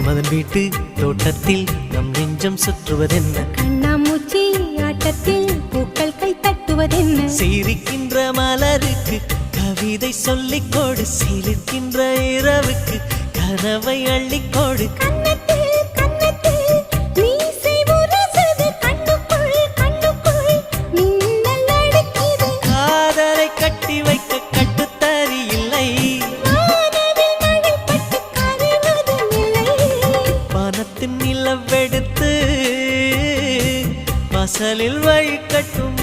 மன்மதன் வீட்டு தோட்டத்தில் நம் நெஞ்சம் சுற்றுவதென்ன? கண்ணாமூச்சி ஆட்டத்தில் பூக்கள் கை தட்டுவதென்ன? சிரிக்கின்ற மலருக்கு கவிதை சொல்லிக்கோடு, சிலிர்க்கின்ற இரவுக்கு கனவை அள்ளிக்கோடு. காதலை கட்டி வைக்க கட்டுத்தறி இல்லை, பணத்தின் நிலவெடுத்து வாசலில் வழி கட்டும்